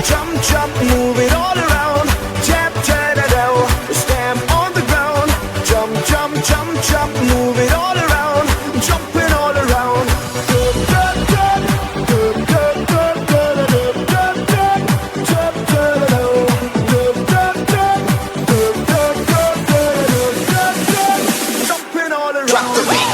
jump, jump, move it all around. Tap, tap, da, da. Stamp on the ground. Jump, jump, jump, jump, move it all around. Jumping all around. Dup, dup, dup. Dup, dup, dup, dup, dup, dup, dup. Dup, dup, dup. Dup, dup, dup. Dup, dup, dup, dup, dup, dup. Jumping all around. Drop the beat.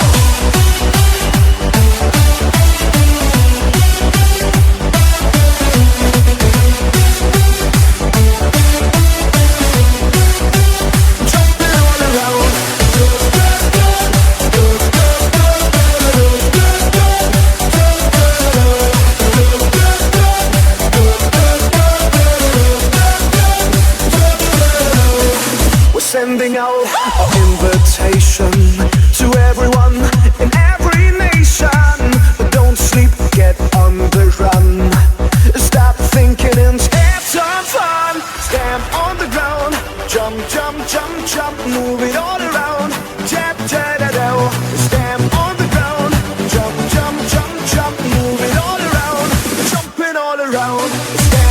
Sending out our invitation to everyone in every nation. But don't sleep, get on the run. Stop thinking and have some fun. Stamp on the ground. Jump, jump, jump, jump, move it all around. Tap, tap, da, da. Stamp on the ground. Jump, jump, jump, jump, move it all around. Jumping all around. Stamp